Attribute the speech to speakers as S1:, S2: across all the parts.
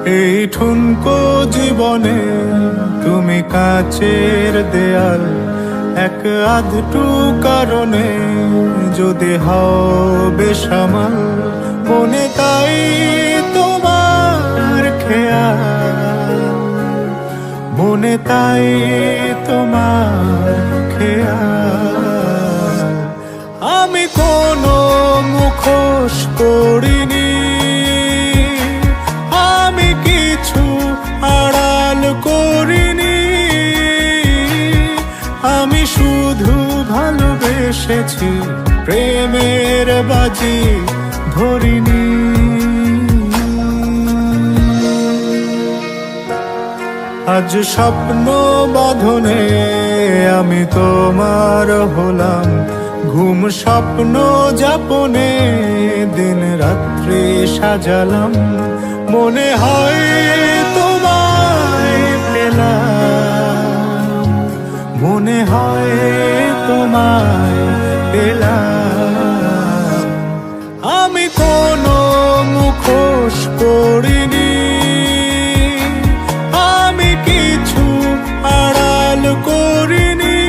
S1: এই ঠুনকো জীবনে তুমি কাচের দেয়াল, এক আধটু কারণে যদি হও বেসামাল, মনে তাই তোমার খেয়াল, মনে তাই তোমার খেয়াল। আমি কোনো মুখোশ করিনি, আমি কিছু আড়াল করিনি, আমি শুধু ভালোবেসেছি, প্রেমের বাজি ধরিনি। আজ স্বপ্ন বাঁধনে আমি তোমার হলাম, ঘুম স্বপ্ন যাপনে দিন রাত্রি সাজালাম, মনে হয় তোমায় পেলাম, মনে হয় তোমায় পেলাম। আমি কোনো মুখোশ করিনি, আমি কিছু আড়াল করিনি,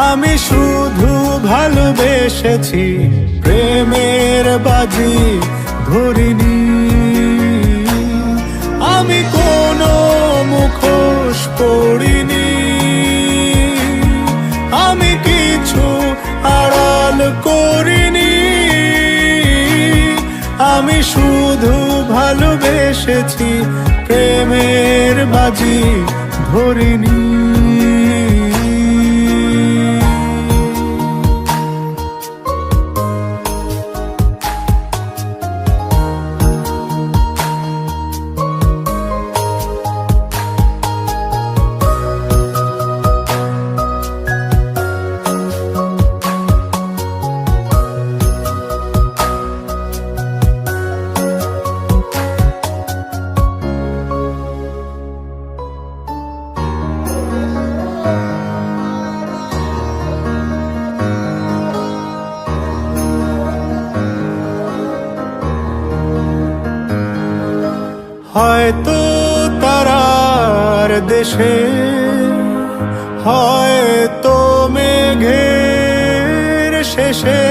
S1: আমি শুধু ভালোবেসেছি, প্রেমের বাজি ধরিনি। আমি কোনো মুখোশ করিনি, আমি কিছু আড়াল করিনি, আমি শুধু ভালোবেসেছি, প্রেমের বাজি ধরিনি। হয়তো তারার দেশে, হয়তো মেঘের শেষে,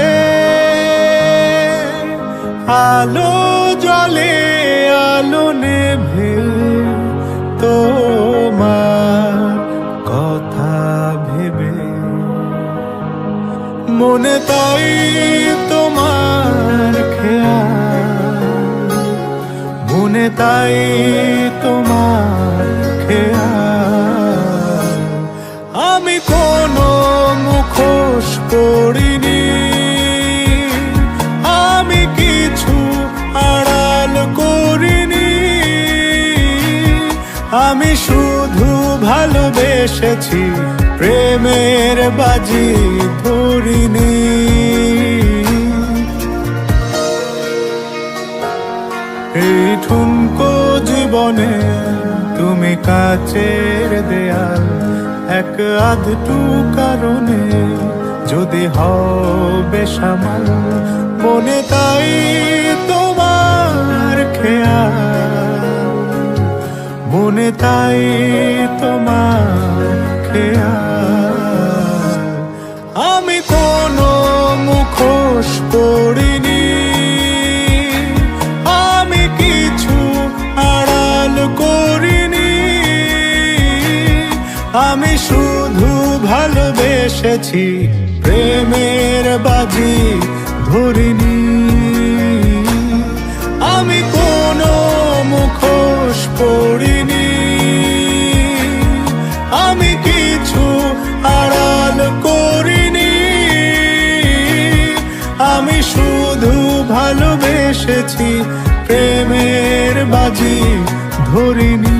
S1: আলো জ্বলে আলো নেভে তোমার কথা ভেবে, মনে তাই তোমার খেয়াল, মনে তাই তোমার খেয়াল। আমি কোনো মুখোশ করিনি, আমি কিছু আড়াল করিনি, আমি শুধু ভালোবেসেছি, প্রেমের বাজি ধরিনি। এই ঠুনকো জীবনে তুমি কাচের দেয়াল, এক আধটু কারণে যদি হও বেসামাল, মনে তাই তোমার খেয়াল, মনে তাই তোমার খেয়াল। আমি কোনো মুখোশ করিনি, আমি কিছু আড়াল করিনি, আমি শুধু ভালোবেসেছি, প্রেমের বাজি ধরিনি। আমি কোনো মুখোশ করিনি, আমি কিছু আড়াল করিনি, আমি শুধু ভালোবেসেছি, প্রেমের বাজি ধরিনি।